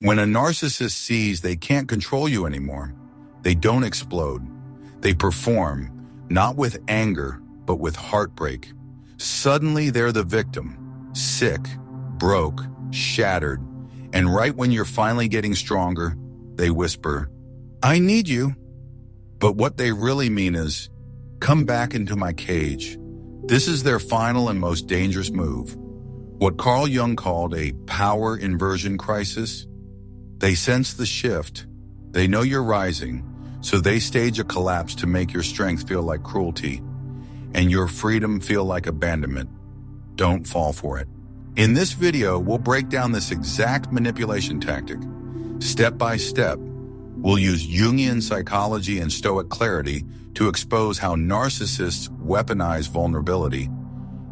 When a narcissist sees they can't control you anymore, they don't explode. They perform, not with anger, but with heartbreak. Suddenly they're the victim, sick, broke, shattered, and right when you're finally getting stronger, they whisper, "I need you." But what they really mean is, "Come back into my cage." This is their final and most dangerous move. What Carl Jung called a power inversion crisis. They sense the shift. They know you're rising, so they stage a collapse to make your strength feel like cruelty and your freedom feel like abandonment. Don't fall for it. In this video, we'll break down this exact manipulation tactic. Step by step, we'll use Jungian psychology and Stoic clarity to expose how narcissists weaponize vulnerability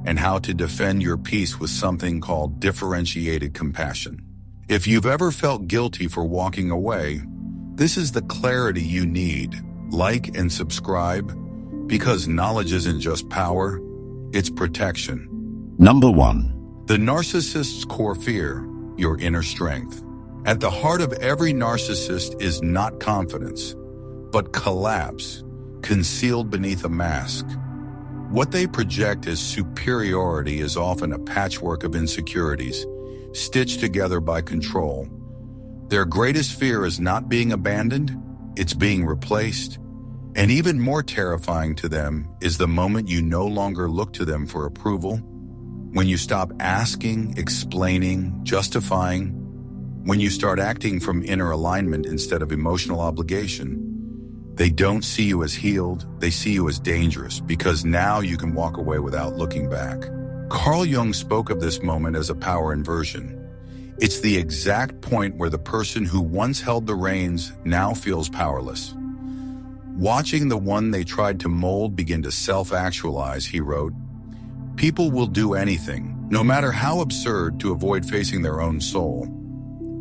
and how to defend your peace with something called differentiated compassion. If you've ever felt guilty for walking away, this is the clarity you need. Like and subscribe, because knowledge isn't just power, it's protection. Number 1. The narcissist's core fear, your inner strength. At the heart of every narcissist is not confidence, but collapse, concealed beneath a mask. What they project as superiority is often a patchwork of insecurities, stitched together by control. Their greatest fear is not being abandoned, it's being replaced. And even more terrifying to them is the moment you no longer look to them for approval, when you stop asking, explaining, justifying, when you start acting from inner alignment instead of emotional obligation. They don't see you as healed, they see you as dangerous, because now you can walk away without looking back. Carl Jung spoke of this moment as a power inversion. It's the exact point where the person who once held the reins now feels powerless. Watching the one they tried to mold begin to self-actualize, he wrote, "People will do anything, no matter how absurd, to avoid facing their own soul.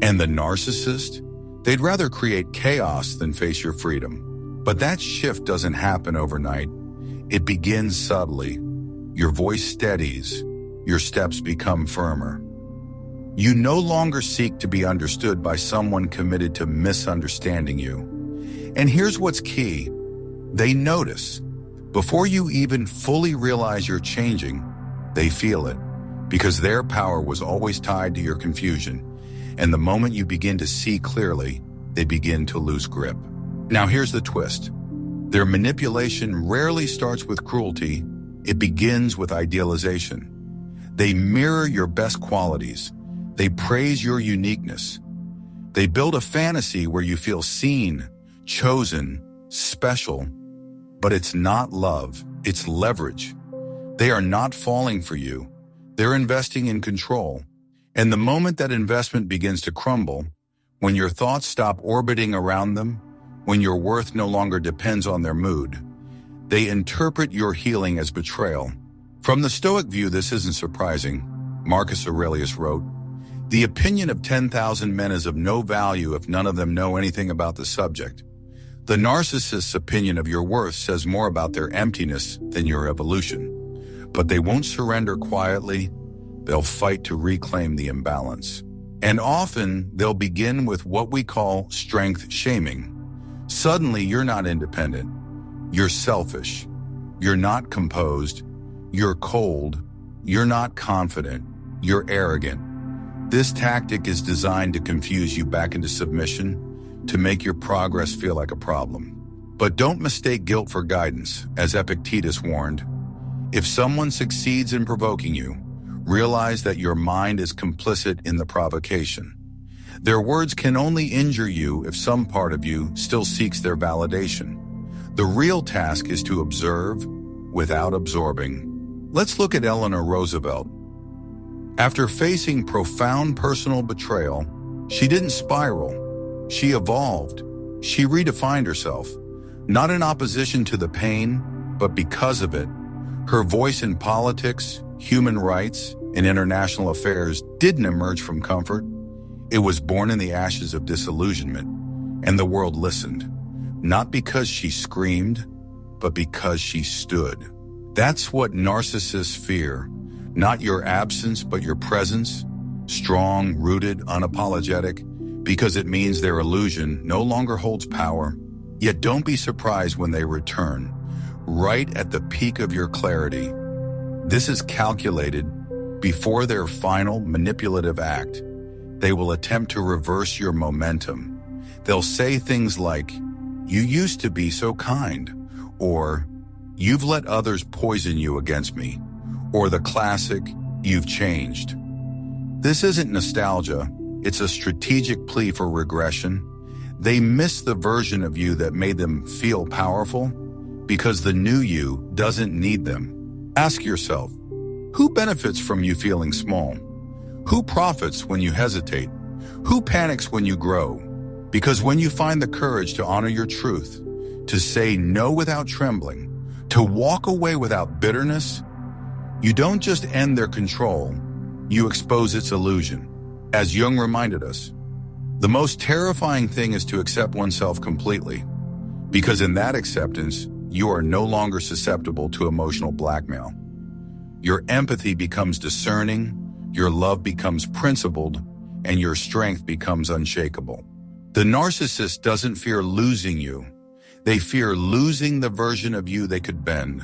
And the narcissist? They'd rather create chaos than face your freedom." But that shift doesn't happen overnight. It begins subtly. Your voice steadies. Your steps become firmer. You no longer seek to be understood by someone committed to misunderstanding you. And here's what's key. They notice. Before you even fully realize you're changing, they feel it, because their power was always tied to your confusion. And the moment you begin to see clearly, they begin to lose grip. Now here's the twist. Their manipulation rarely starts with cruelty. It begins with idealization. They mirror your best qualities. They praise your uniqueness. They build a fantasy where you feel seen, chosen, special. But it's not love, it's leverage. They are not falling for you. They're investing in control. And the moment that investment begins to crumble, when your thoughts stop orbiting around them, when your worth no longer depends on their mood, they interpret your healing as betrayal. From the Stoic view, this isn't surprising. Marcus Aurelius wrote, "The opinion of 10,000 men is of no value if none of them know anything about the subject." The narcissist's opinion of your worth says more about their emptiness than your evolution. But they won't surrender quietly. They'll fight to reclaim the imbalance. And often, they'll begin with what we call strength shaming. Suddenly, you're not independent. You're selfish. You're not composed. You're cold. You're not confident. You're arrogant. This tactic is designed to confuse you back into submission, to make your progress feel like a problem. But don't mistake guilt for guidance, as Epictetus warned. If someone succeeds in provoking you, realize that your mind is complicit in the provocation. Their words can only injure you if some part of you still seeks their validation. The real task is to observe without absorbing. Let's look at Eleanor Roosevelt. After facing profound personal betrayal, she didn't spiral. She evolved. She redefined herself, not in opposition to the pain, but because of it. Her voice in politics, human rights, and international affairs didn't emerge from comfort. It was born in the ashes of disillusionment, and the world listened, not because she screamed, but because she stood. That's what narcissists fear, not your absence, but your presence, strong, rooted, unapologetic, because it means their illusion no longer holds power. Yet don't be surprised when they return, right at the peak of your clarity. This is calculated. Before their final manipulative act, they will attempt to reverse your momentum. They'll say things like, "You used to be so kind," or "You've let others poison you against me," or the classic, "You've changed." This isn't nostalgia, it's a strategic plea for regression. They miss the version of you that made them feel powerful because the new you doesn't need them. Ask yourself, who benefits from you feeling small? Who profits when you hesitate? Who panics when you grow? Because when you find the courage to honor your truth, to say no without trembling, to walk away without bitterness, you don't just end their control, you expose its illusion. As Jung reminded us, the most terrifying thing is to accept oneself completely, because in that acceptance, you are no longer susceptible to emotional blackmail. Your empathy becomes discerning, your love becomes principled, and your strength becomes unshakable. The narcissist doesn't fear losing you. They fear losing the version of you they could bend.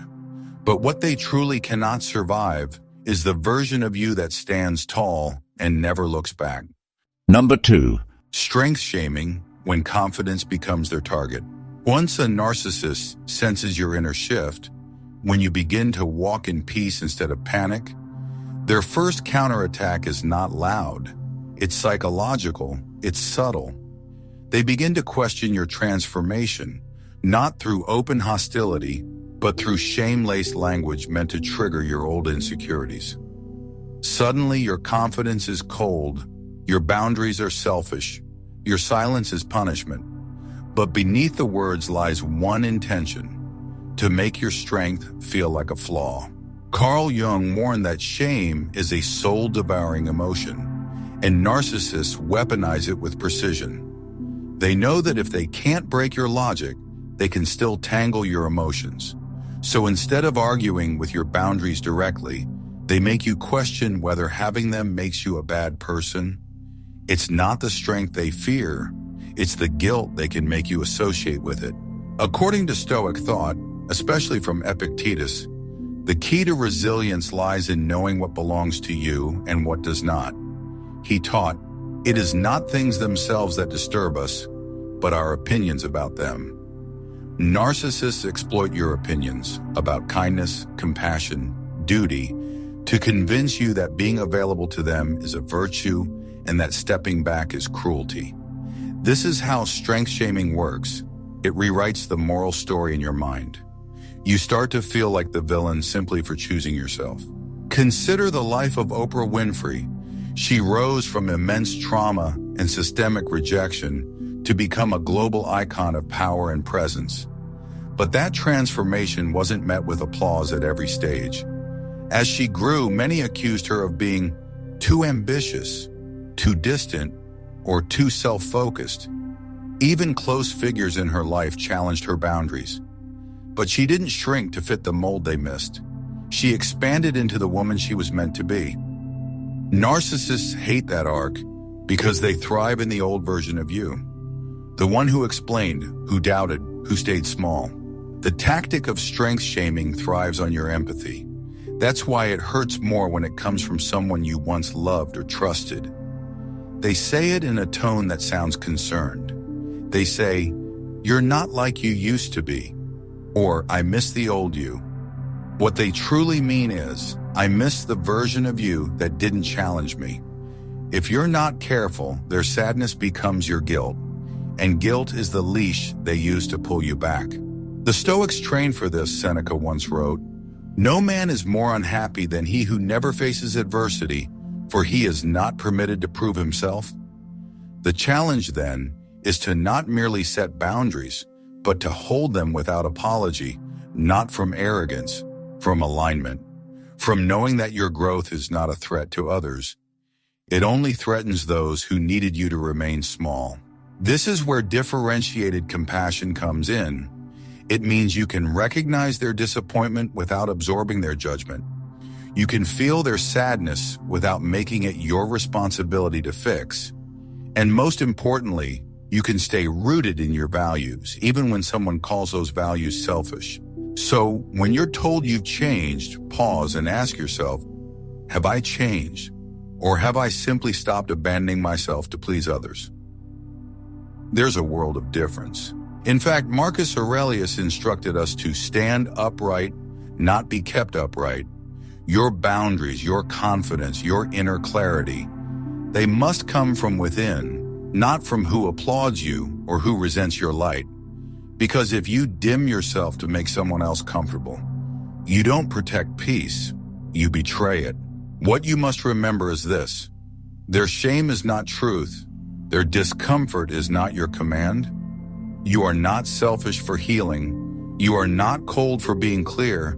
But what they truly cannot survive is the version of you that stands tall and never looks back. Number 2. Strength shaming when confidence becomes their target. Once a narcissist senses your inner shift, when you begin to walk in peace instead of panic, their first counterattack is not loud. It's psychological, it's subtle. They begin to question your transformation, not through open hostility, but through shame-laced language meant to trigger your old insecurities. Suddenly, your confidence is cold, your boundaries are selfish, your silence is punishment. But beneath the words lies one intention: to make your strength feel like a flaw. Carl Jung warned that shame is a soul-devouring emotion, and narcissists weaponize it with precision. They know that if they can't break your logic, they can still tangle your emotions. So instead of arguing with your boundaries directly, they make you question whether having them makes you a bad person. It's not the strength they fear, it's the guilt they can make you associate with it. According to Stoic thought, especially from Epictetus, the key to resilience lies in knowing what belongs to you and what does not. He taught, it is not things themselves that disturb us, but our opinions about them. Narcissists exploit your opinions about kindness, compassion, duty, to convince you that being available to them is a virtue and that stepping back is cruelty. This is how strength shaming works. It rewrites the moral story in your mind. You start to feel like the villain simply for choosing yourself. Consider the life of Oprah Winfrey. She rose from immense trauma and systemic rejection to become a global icon of power and presence. But that transformation wasn't met with applause at every stage. As she grew, many accused her of being too ambitious, too distant, or too self-focused. Even close figures in her life challenged her boundaries. But she didn't shrink to fit the mold they missed. She expanded into the woman she was meant to be. Narcissists hate that arc because they thrive in the old version of you. The one who explained, who doubted, who stayed small. The tactic of strength shaming thrives on your empathy. That's why it hurts more when it comes from someone you once loved or trusted. They say it in a tone that sounds concerned. They say, "You're not like you used to be," or "I miss the old you." What they truly mean is, "I miss the version of you that didn't challenge me." If you're not careful, their sadness becomes your guilt, and guilt is the leash they use to pull you back. The Stoics trained for this, Seneca once wrote, "No man is more unhappy than he who never faces adversity, for he is not permitted to prove himself." The challenge, then, is to not merely set boundaries, but to hold them without apology, not from arrogance, from alignment, from knowing that your growth is not a threat to others. It only threatens those who needed you to remain small. This is where differentiated compassion comes in. It means you can recognize their disappointment without absorbing their judgment. You can feel their sadness without making it your responsibility to fix. And most importantly, you can stay rooted in your values, even when someone calls those values selfish. So when you're told you've changed, pause and ask yourself, have I changed? Or have I simply stopped abandoning myself to please others? There's a world of difference. In fact, Marcus Aurelius instructed us to stand upright, not be kept upright. Your boundaries, your confidence, your inner clarity, they must come from within, not from who applauds you or who resents your light. Because if you dim yourself to make someone else comfortable, you don't protect peace, you betray it. What you must remember is this: their shame is not truth. Their discomfort is not your command. You are not selfish for healing. You are not cold for being clear.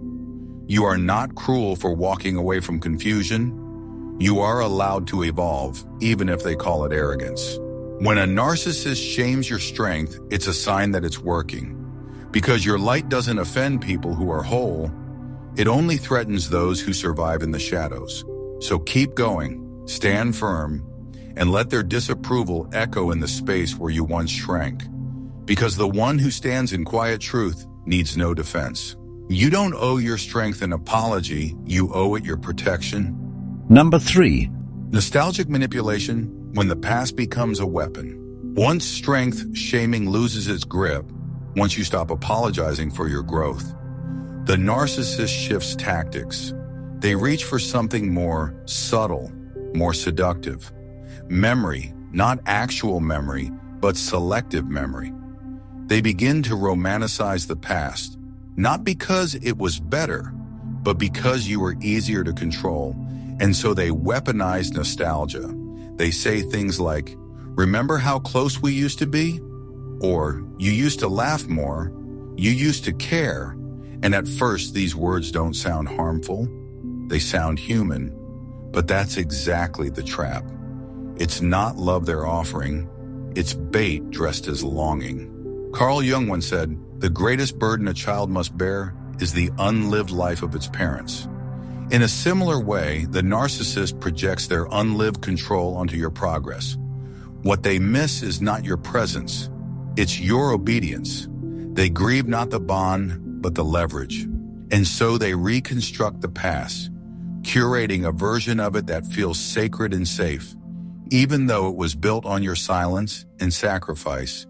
You are not cruel for walking away from confusion. You are allowed to evolve, even if they call it arrogance. When a narcissist shames your strength, it's a sign that it's working. Because your light doesn't offend people who are whole. It only threatens those who survive in the shadows. So keep going, stand firm, and let their disapproval echo in the space where you once shrank. Because the one who stands in quiet truth needs no defense. You don't owe your strength an apology, you owe it your protection. Number 3. Nostalgic manipulation, when the past becomes a weapon. Once strength shaming loses its grip, once you stop apologizing for your growth, the narcissist shifts tactics. They reach for something more subtle, more seductive. Memory, not actual memory, but selective memory. They begin to romanticize the past, not because it was better, but because you were easier to control, and so they weaponize nostalgia. They say things like, remember how close we used to be? Or, you used to laugh more, you used to care. And at first, these words don't sound harmful. They sound human, but that's exactly the trap. It's not love they're offering, it's bait dressed as longing. Carl Jung once said, the greatest burden a child must bear is the unlived life of its parents. In a similar way, the narcissist projects their unlived control onto your progress. What they miss is not your presence, it's your obedience. They grieve not the bond, but the leverage. And so they reconstruct the past, curating a version of it that feels sacred and safe, even though it was built on your silence and sacrifice.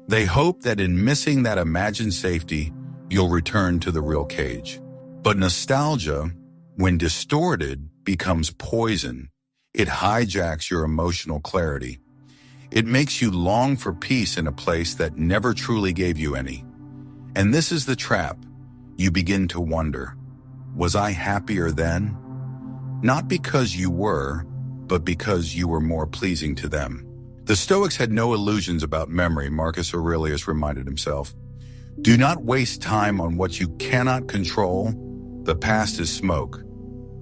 They hope that in missing that imagined safety, you'll return to the real cage. But nostalgia, when distorted, becomes poison. It hijacks your emotional clarity. It makes you long for peace in a place that never truly gave you any. And this is the trap. You begin to wonder, was I happier then? Not because you were, but because you were more pleasing to them. The Stoics had no illusions about memory, Marcus Aurelius reminded himself. Do not waste time on what you cannot control. The past is smoke.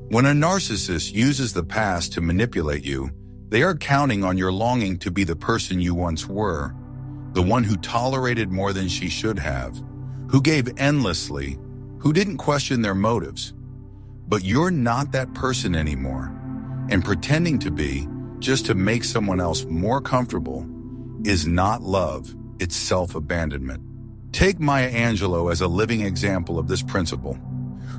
When a narcissist uses the past to manipulate you, they are counting on your longing to be the person you once were, the one who tolerated more than she should have, who gave endlessly, who didn't question their motives. But you're not that person anymore, and pretending to be, just to make someone else more comfortable, is not love, it's self-abandonment. Take Maya Angelou as a living example of this principle.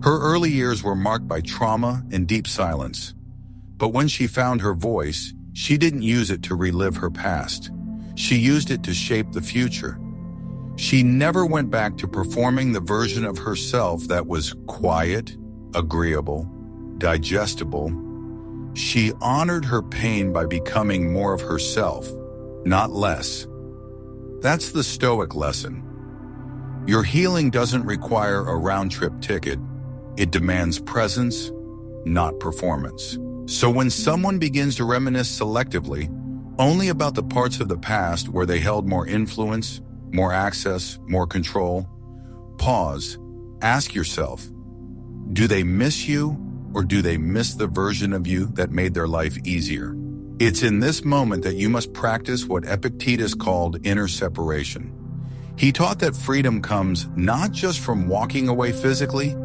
Her early years were marked by trauma and deep silence. But when she found her voice, she didn't use it to relive her past. She used it to shape the future. She never went back to performing the version of herself that was quiet, agreeable, digestible. She honored her pain by becoming more of herself, not less. That's the Stoic lesson. Your healing doesn't require a round-trip ticket. It demands presence, not performance. So when someone begins to reminisce selectively, only about the parts of the past where they held more influence, more access, more control, pause, ask yourself, do they miss you or do they miss the version of you that made their life easier? It's in this moment that you must practice what Epictetus called inner separation. He taught that freedom comes not just from walking away physically,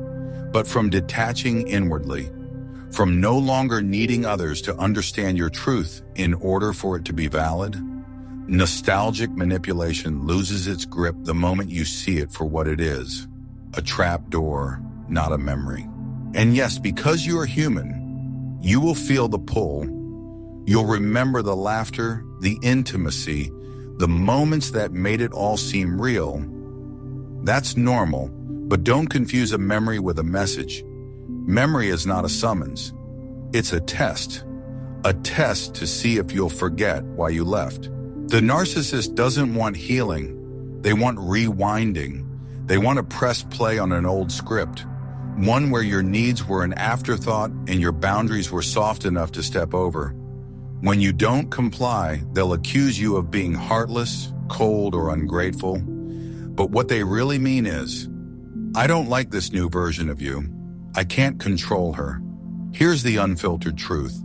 but from detaching inwardly, from no longer needing others to understand your truth in order for it to be valid. Nostalgic manipulation loses its grip the moment you see it for what it is, a trap door, not a memory. And yes, because you are human, you will feel the pull. You'll remember the laughter, the intimacy, the moments that made it all seem real. That's normal, but don't confuse a memory with a message. Memory is not a summons. It's a test to see if you'll forget why you left. The narcissist doesn't want healing. They want rewinding. They want to press play on an old script, one where your needs were an afterthought and your boundaries were soft enough to step over. When you don't comply, they'll accuse you of being heartless, cold, or ungrateful. But what they really mean is, I don't like this new version of you. I can't control her. Here's the unfiltered truth.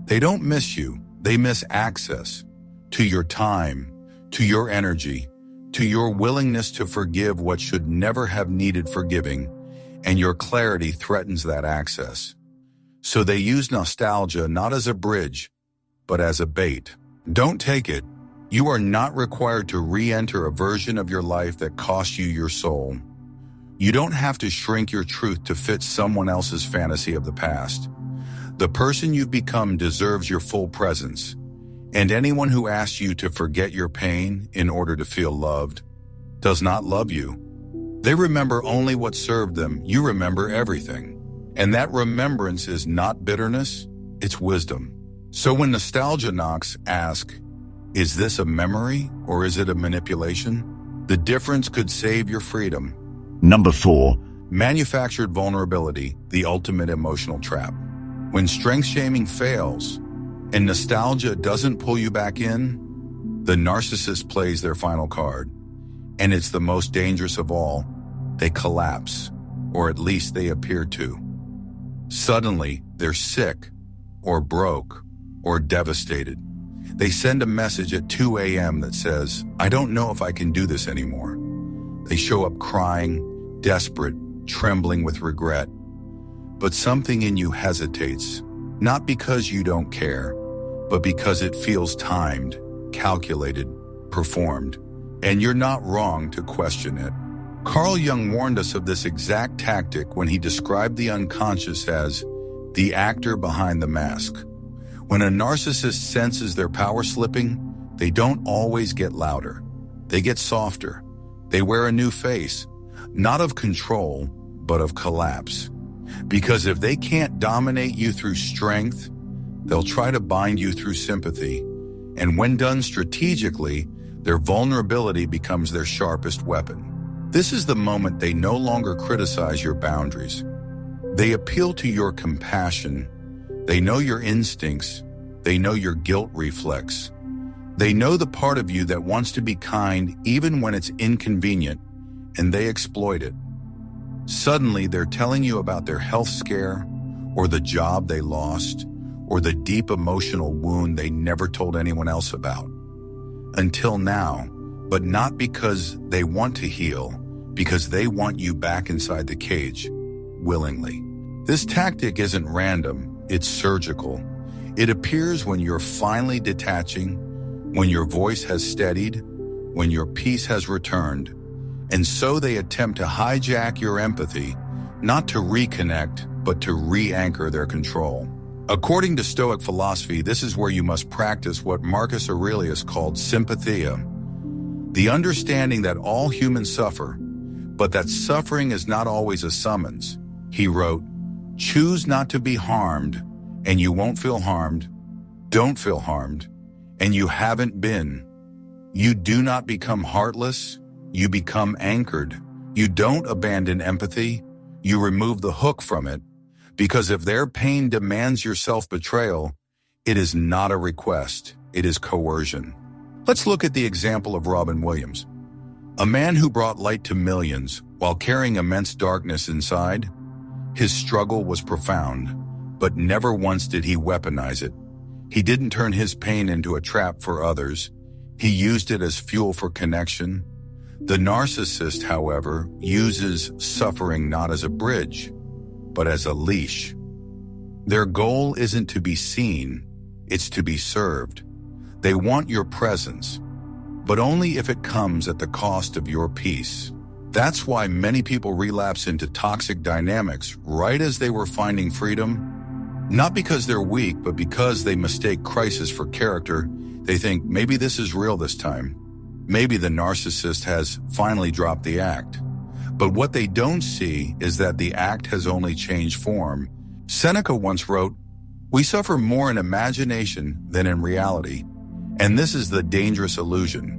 They don't miss you. They miss access to your time, to your energy, to your willingness to forgive what should never have needed forgiving, and your clarity threatens that access. So they use nostalgia not as a bridge, but as a bait. Don't take it. You are not required to re-enter a version of your life that cost you your soul. You don't have to shrink your truth to fit someone else's fantasy of the past. The person you've become deserves your full presence. And anyone who asks you to forget your pain in order to feel loved does not love you. They remember only what served them. You remember everything. And that remembrance is not bitterness, it's wisdom. So when nostalgia knocks, ask, is this a memory or is it a manipulation? The difference could save your freedom. Number 4. Manufactured vulnerability, the ultimate emotional trap. When strength shaming fails and nostalgia doesn't pull you back in, the narcissist plays their final card. And it's the most dangerous of all. They collapse, or at least they appear to. Suddenly, they're sick, or broke, or devastated. They send a message at 2 a.m. that says, I don't know if I can do this anymore. They show up crying, desperate, trembling with regret. But something in you hesitates, not because you don't care, but because it feels timed, calculated, performed. And you're not wrong to question it. Carl Jung warned us of this exact tactic when he described the unconscious as the actor behind the mask. When a narcissist senses their power slipping, they don't always get louder. They get softer. They wear a new face, not of control, but of collapse. Because if they can't dominate you through strength, they'll try to bind you through sympathy. And when done strategically, their vulnerability becomes their sharpest weapon. This is the moment they no longer criticize your boundaries. They appeal to your compassion. They know your instincts. They know your guilt reflex. They know the part of you that wants to be kind even when it's inconvenient, and they exploit it. Suddenly, they're telling you about their health scare, or the job they lost, or the deep emotional wound they never told anyone else about. Until now, but not because they want to heal, because they want you back inside the cage, willingly. This tactic isn't random, it's surgical. It appears when you're finally detaching, when your voice has steadied, when your peace has returned. And so they attempt to hijack your empathy, not to reconnect, but to re-anchor their control. According to Stoic philosophy, this is where you must practice what Marcus Aurelius called sympathia, the understanding that all humans suffer, but that suffering is not always a summons. He wrote, choose not to be harmed, and you won't feel harmed. Don't feel harmed, and you haven't been. You do not become heartless, you become anchored. You don't abandon empathy, you remove the hook from it, because if their pain demands your self-betrayal, it is not a request, it is coercion. Let's look at the example of Robin Williams, a man who brought light to millions while carrying immense darkness inside. His struggle was profound, but never once did he weaponize it. He didn't turn his pain into a trap for others. He used it as fuel for connection. The narcissist, however, uses suffering not as a bridge, but as a leash. Their goal isn't to be seen, it's to be served. They want your presence, but only if it comes at the cost of your peace. That's why many people relapse into toxic dynamics right as they were finding freedom. Not because they're weak, but because they mistake crisis for character. They think, maybe this is real this time. Maybe the narcissist has finally dropped the act. But what they don't see is that the act has only changed form. Seneca once wrote, "We suffer more in imagination than in reality." And this is the dangerous illusion.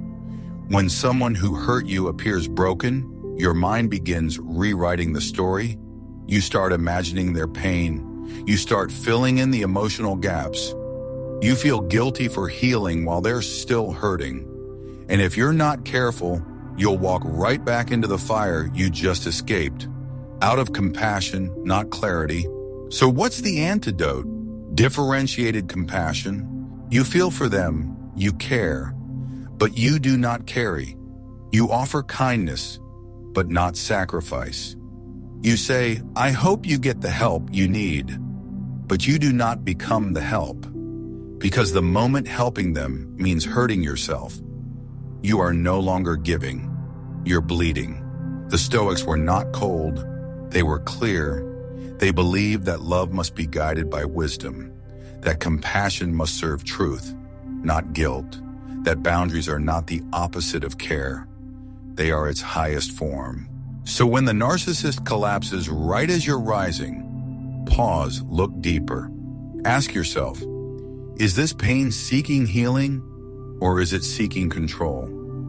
When someone who hurt you appears broken, your mind begins rewriting the story. You start imagining their pain. You start filling in the emotional gaps. You feel guilty for healing while they're still hurting. And if you're not careful, you'll walk right back into the fire you just escaped, out of compassion, not clarity. So what's the antidote? Differentiated compassion. You feel for them, you care, but you do not carry. You offer kindness, but not sacrifice. You say, "I hope you get the help you need," but you do not become the help. Because the moment helping them means hurting yourself, you are no longer giving, you're bleeding. The Stoics were not cold, they were clear. They believed that love must be guided by wisdom, that compassion must serve truth, not guilt, that boundaries are not the opposite of care, they are its highest form. So when the narcissist collapses right as you're rising, pause, look deeper. Ask yourself, is this pain seeking healing or is it seeking control?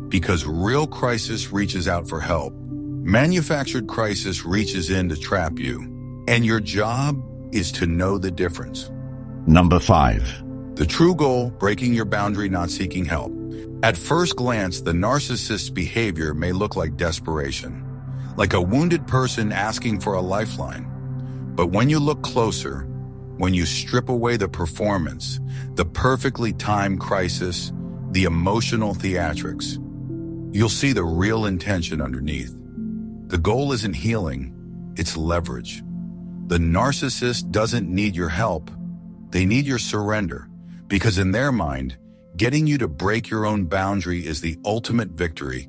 Because real crisis reaches out for help. Manufactured crisis reaches in to trap you. And your job is to know the difference. Number 5. The true goal, breaking your boundary, not seeking help. At first glance, the narcissist's behavior may look like desperation, like a wounded person asking for a lifeline. But when you look closer, when you strip away the performance, the perfectly timed crisis, the emotional theatrics, you'll see the real intention underneath. The goal isn't healing, it's leverage. The narcissist doesn't need your help, they need your surrender, because in their mind, getting you to break your own boundary is the ultimate victory.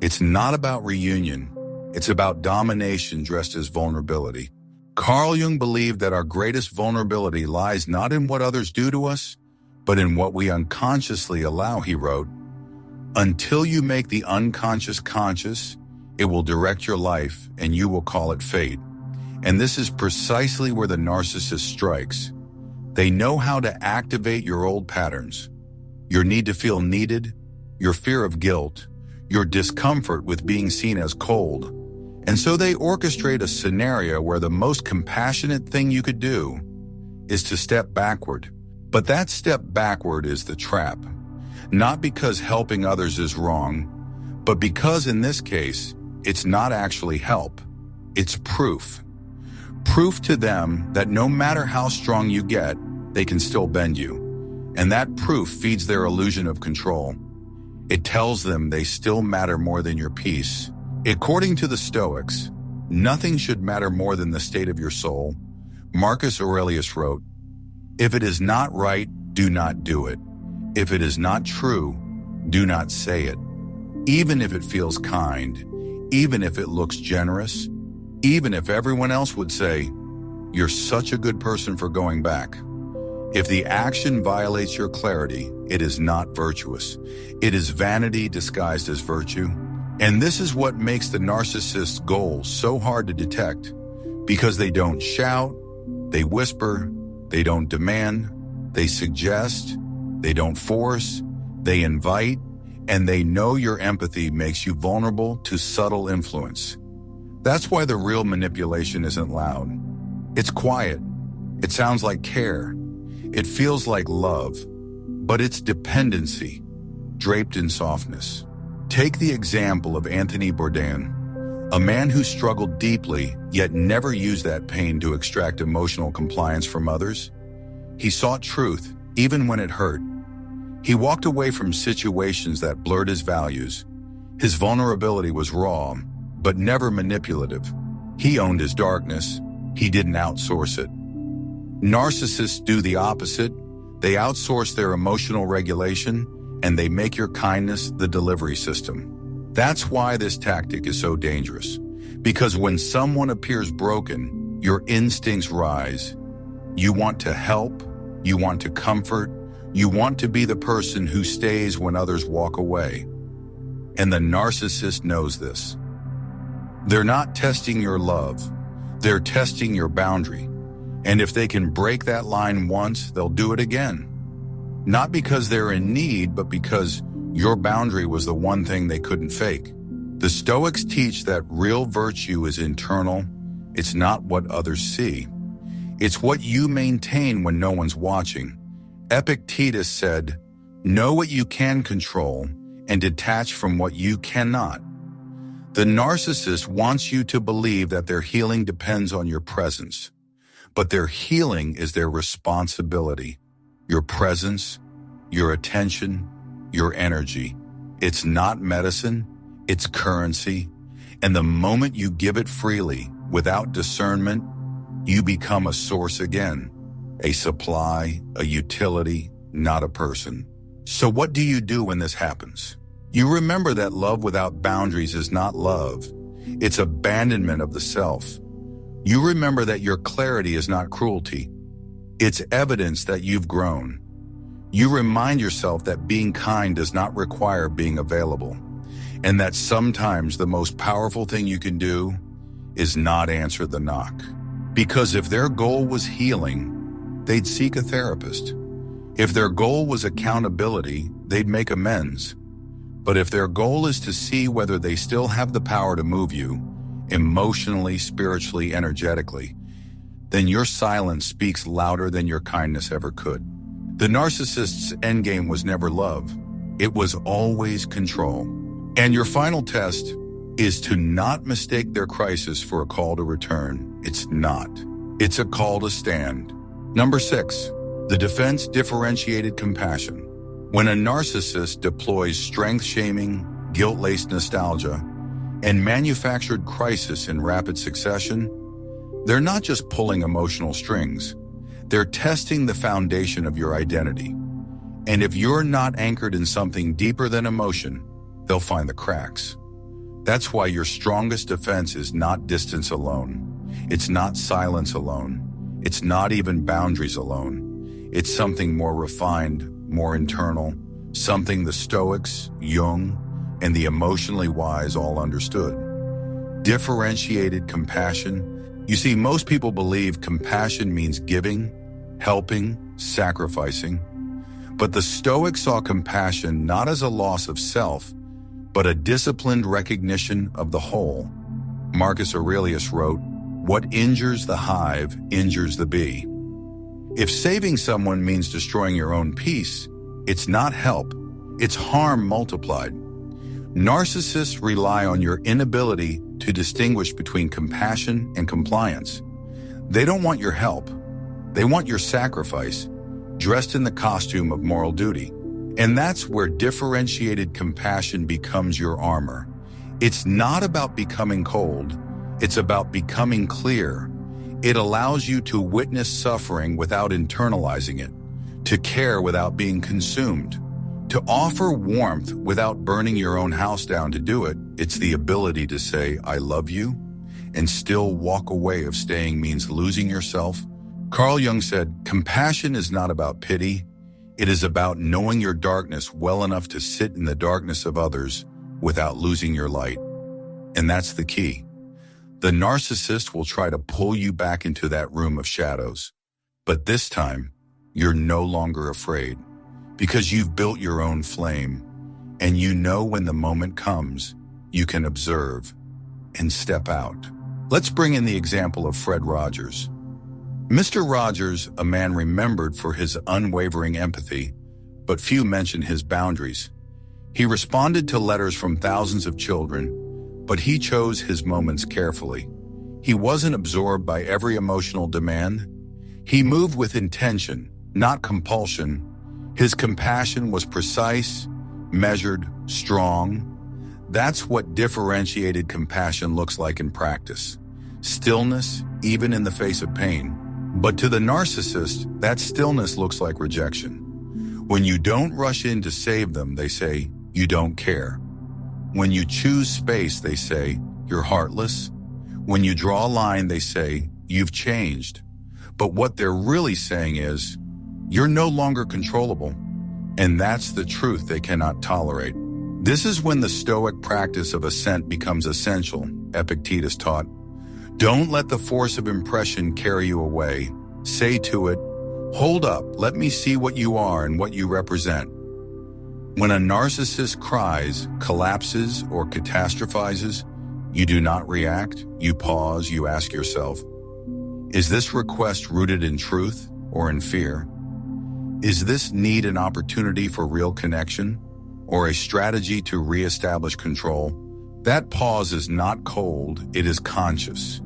It's not about reunion, it's about domination dressed as vulnerability. Carl Jung believed that our greatest vulnerability lies not in what others do to us, but in what we unconsciously allow, he wrote. Until you make the unconscious conscious, it will direct your life and you will call it fate. And this is precisely where the narcissist strikes. They know how to activate your old patterns, your need to feel needed, your fear of guilt, your discomfort with being seen as cold. And so they orchestrate a scenario where the most compassionate thing you could do is to step backward. But that step backward is the trap. Not because helping others is wrong, but because in this case, it's not actually help. It's proof. Proof to them that no matter how strong you get, they can still bend you. And that proof feeds their illusion of control. It tells them they still matter more than your peace. According to the Stoics, nothing should matter more than the state of your soul. Marcus Aurelius wrote, "If it is not right, do not do it. If it is not true, do not say it. Even if it feels kind, even if it looks generous, even if everyone else would say, you're such a good person for going back. If the action violates your clarity, it is not virtuous. It is vanity disguised as virtue." And this is what makes the narcissist's goal so hard to detect, because they don't shout, they whisper, they don't demand, they suggest, they don't force, they invite, and they know your empathy makes you vulnerable to subtle influence. That's why the real manipulation isn't loud. It's quiet. It sounds like care. It feels like love, but it's dependency, draped in softness. Take the example of Anthony Bourdain, a man who struggled deeply, yet never used that pain to extract emotional compliance from others. He sought truth, even when it hurt. He walked away from situations that blurred his values. His vulnerability was raw, but never manipulative. He owned his darkness. He didn't outsource it. Narcissists do the opposite. They outsource their emotional regulation, and they make your kindness the delivery system. That's why this tactic is so dangerous. Because when someone appears broken, your instincts rise. You want to help, you want to comfort, you want to be the person who stays when others walk away. And the narcissist knows this. They're not testing your love, they're testing your boundary. And if they can break that line once, they'll do it again. Not because they're in need, but because your boundary was the one thing they couldn't fake. The Stoics teach that real virtue is internal. It's not what others see. It's what you maintain when no one's watching. Epictetus said, "Know what you can control and detach from what you cannot." The narcissist wants you to believe that their healing depends on your presence. But their healing is their responsibility. Your presence, your attention, your energy. It's not medicine, it's currency. And the moment you give it freely, without discernment, you become a source again. A supply, a utility, not a person. So what do you do when this happens? You remember that love without boundaries is not love. It's abandonment of the self. You remember that your clarity is not cruelty. It's evidence that you've grown. You remind yourself that being kind does not require being available, and that sometimes the most powerful thing you can do is not answer the knock. Because if their goal was healing, they'd seek a therapist. If their goal was accountability, they'd make amends. But if their goal is to see whether they still have the power to move you, emotionally, spiritually, energetically, then your silence speaks louder than your kindness ever could. The narcissist's endgame was never love. It was always control. And your final test is to not mistake their crisis for a call to return. It's not. It's a call to stand. Number 6, the defense differentiated compassion. When a narcissist deploys strength-shaming, guilt-laced nostalgia, and manufactured crisis in rapid succession, they're not just pulling emotional strings. They're testing the foundation of your identity. And if you're not anchored in something deeper than emotion, they'll find the cracks. That's why your strongest defense is not distance alone. It's not silence alone. It's not even boundaries alone. It's something more refined, more internal, something the Stoics, Jung, and the emotionally wise all understood. Differentiated compassion. You see, most people believe compassion means giving, helping, sacrificing. But the Stoics saw compassion not as a loss of self, but a disciplined recognition of the whole. Marcus Aurelius wrote, "What injures the hive injures the bee." If saving someone means destroying your own peace, it's not help, it's harm multiplied. Narcissists rely on your inability to distinguish between compassion and compliance. They don't want your help. They want your sacrifice, dressed in the costume of moral duty. And that's where differentiated compassion becomes your armor. It's not about becoming cold. It's about becoming clear. It allows you to witness suffering without internalizing it, to care without being consumed, to offer warmth without burning your own house down to do it. It's the ability to say, "I love you," and still walk away if staying means losing yourself. Carl Jung said, "Compassion is not about pity. It is about knowing your darkness well enough to sit in the darkness of others without losing your light." And that's the key. The narcissist will try to pull you back into that room of shadows. But this time, you're no longer afraid, because you've built your own flame, and you know when the moment comes, you can observe and step out. Let's bring in the example of Fred Rogers. Mr. Rogers, a man remembered for his unwavering empathy, but few mention his boundaries. He responded to letters from thousands of children, but he chose his moments carefully. He wasn't absorbed by every emotional demand. He moved with intention, not compulsion. His compassion was precise, measured, strong. That's what differentiated compassion looks like in practice. Stillness, even in the face of pain. But to the narcissist, that stillness looks like rejection. When you don't rush in to save them, they say, you don't care. When you choose space, they say, you're heartless. When you draw a line, they say, you've changed. But what they're really saying is, you're no longer controllable. And that's the truth they cannot tolerate. This is when the Stoic practice of assent becomes essential, Epictetus taught. Don't let the force of impression carry you away. Say to it, hold up, let me see what you are and what you represent. When a narcissist cries, collapses, or catastrophizes, you do not react, you pause, you ask yourself, is this request rooted in truth or in fear? Is this need an opportunity for real connection or a strategy to reestablish control? That pause is not cold, it is conscious.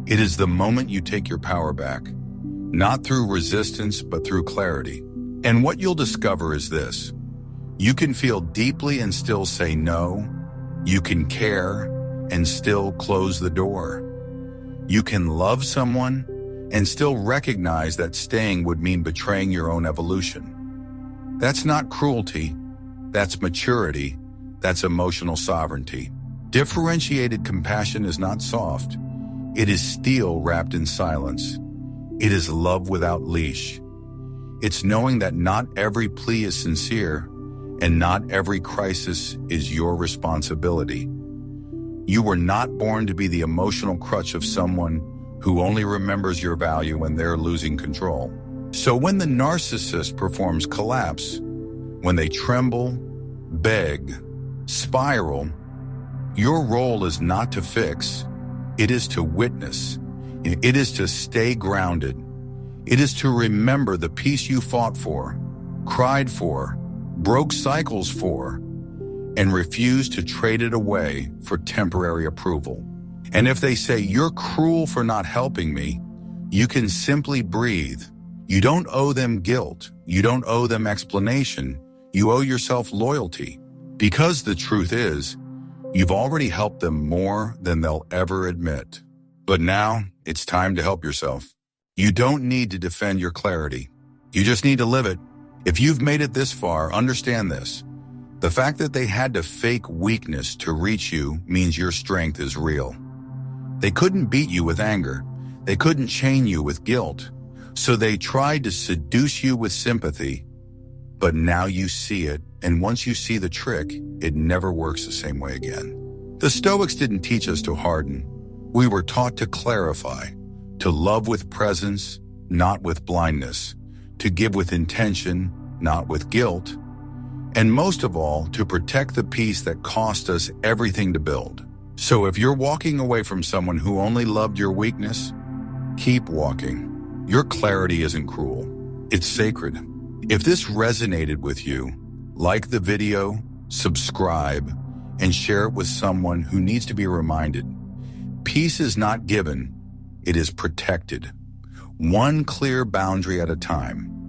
It is the moment you take your power back, not through resistance, but through clarity. And what you'll discover is this. You can feel deeply and still say no. You can care and still close the door. You can love someone and still recognize that staying would mean betraying your own evolution. That's not cruelty. That's maturity. That's emotional sovereignty. Differentiated compassion is not soft. It is steel wrapped in silence. It is love without leash. It's knowing that not every plea is sincere and not every crisis is your responsibility. You were not born to be the emotional crutch of someone who only remembers your value when they're losing control. So when the narcissist performs collapse, when they tremble, beg, spiral, your role is not to fix, it is to witness. It is to stay grounded. It is to remember the peace you fought for, cried for, broke cycles for, and refused to trade it away for temporary approval. And if they say, you're cruel for not helping me, you can simply breathe. You don't owe them guilt. You don't owe them explanation. You owe yourself loyalty. Because the truth is, you've already helped them more than they'll ever admit. But now, it's time to help yourself. You don't need to defend your clarity. You just need to live it. If you've made it this far, understand this. The fact that they had to fake weakness to reach you means your strength is real. They couldn't beat you with anger. They couldn't chain you with guilt. So they tried to seduce you with sympathy. But now you see it, and once you see the trick, it never works the same way again. The Stoics didn't teach us to harden. We were taught to clarify, to love with presence, not with blindness, to give with intention, not with guilt, and most of all, to protect the peace that cost us everything to build. So if you're walking away from someone who only loved your weakness, keep walking. Your clarity isn't cruel. It's sacred. If this resonated with you, like the video, subscribe, and share it with someone who needs to be reminded. Peace is not given, it is protected. One clear boundary at a time.